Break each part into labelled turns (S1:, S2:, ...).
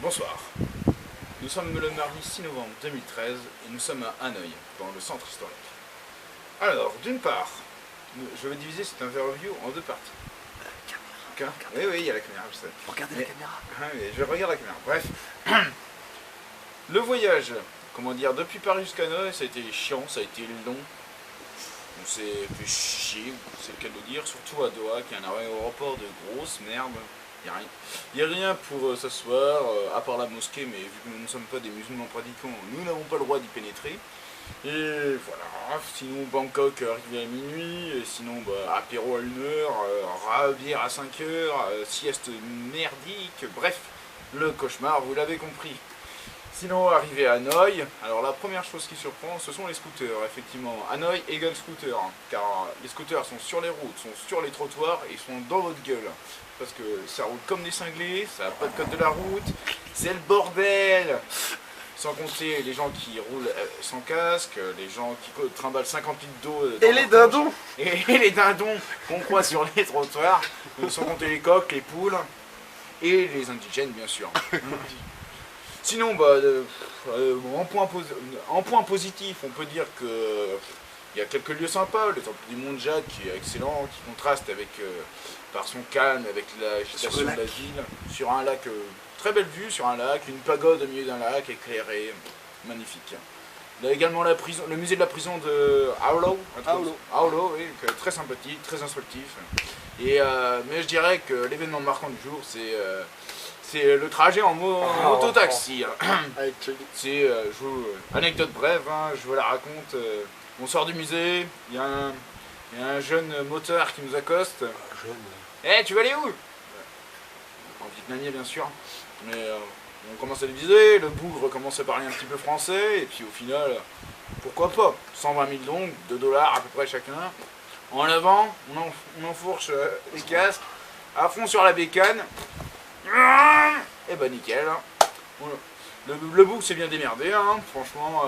S1: Bonsoir. Nous sommes le mardi 6 novembre 2013 et nous sommes à Hanoï, dans le centre historique. Alors, d'une part, je vais diviser cette interview en deux parties.
S2: Caméra.
S1: Oui, il y a la caméra, je sais.
S2: Regardez la caméra.
S1: Oui, je regarde la caméra. Bref, le voyage, comment dire, depuis Paris jusqu'à Hanoï, ça a été chiant, ça a été long. On s'est fait chier, c'est le cas de le dire, surtout à Doha, qui est un aéroport de grosse merde. Il n'y a rien pour s'asseoir, à part la mosquée, mais vu que nous ne sommes pas des musulmans pratiquants, nous n'avons pas le droit d'y pénétrer. Et voilà, sinon Bangkok arrivé à minuit, et sinon apéro à 1h, bière à 5h, sieste merdique, bref, le cauchemar, vous l'avez compris. Sinon, arrivé à Hanoï, alors la première chose qui surprend, ce sont les scooters, effectivement. Hanoï égale scooter, hein, car les scooters sont sur les routes, sont sur les trottoirs et sont dans votre gueule. Parce que ça roule comme des cinglés, ça n'a pas de code de la route, c'est le bordel. Sans compter les gens qui roulent sans casque, les gens qui trimballent 50 litres d'eau.
S2: Et les dindons.
S1: Et les dindons qu'on croise sur les trottoirs, sans compter les coqs, les poules, et les indigènes bien sûr. Sinon, en point positif, on peut dire que il y a quelques lieux sympas, le temple du Mont Jade qui est excellent, qui contraste avec, par son calme, avec l'agitation de la ville, sur un lac, très belle vue sur un lac, une pagode au milieu d'un lac éclairé, magnifique. Il y a également la prison, le musée de la prison de Aolo, oui, très sympathique, très instructif. Et, mais je dirais que l'événement marquant du jour, c'est le trajet en moto-taxi. C'est, anecdote brève, hein, je vous la raconte. On sort du musée, il y a un jeune moteur qui nous accoste. Eh, tu vas aller où? En vietnamien bien sûr. Mais on commence à le viser, le bougre commence à parler un petit peu français, et puis au final, pourquoi pas? 120 000 dong, $2 à peu près chacun. En avant, on enfourche les casques, à fond sur la bécane. Et bah nickel. Le bougre s'est bien démerdé, hein. Franchement,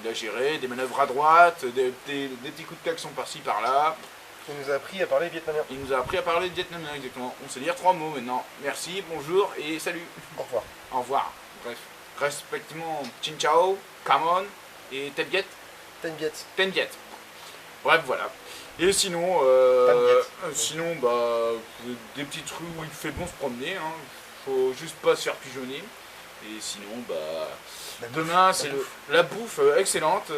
S1: il a géré des manœuvres à droite, des petits coups de klaxon par-ci par-là.
S2: Il nous a appris à parler vietnamien.
S1: Il nous a appris à parler vietnamien, exactement. On sait dire 3 mots maintenant. Merci, bonjour et salut.
S2: Au revoir.
S1: Au revoir. Bref, respectivement Chin Chao, Come on et Tenget. Tenget. Bref, voilà. Et sinon, des petites rues où il fait bon se promener, hein. Faut juste pas se faire pigeonner. Et sinon, demain c'est la bouffe excellente,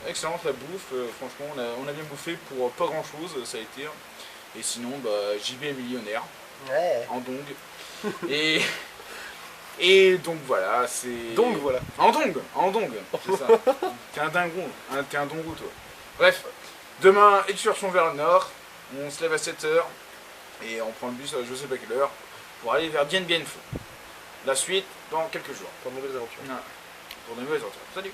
S1: excellente la bouffe. Franchement, on a bien bouffé pour pas grand chose, ça a été. Et sinon, JB est millionnaire, en dong. Et donc voilà, c'est.
S2: Donc voilà.
S1: En dong, c'est ça. T'es un dingon, hein, t'es un dongo toi. Bref, demain, excursion vers le nord, on se lève à 7h et on prend le bus à je sais pas quelle heure pour aller vers Dien Bien Phu. La suite dans quelques jours.
S2: Pour de nouvelles aventures.
S1: Pour de nouvelles aventures. Salut.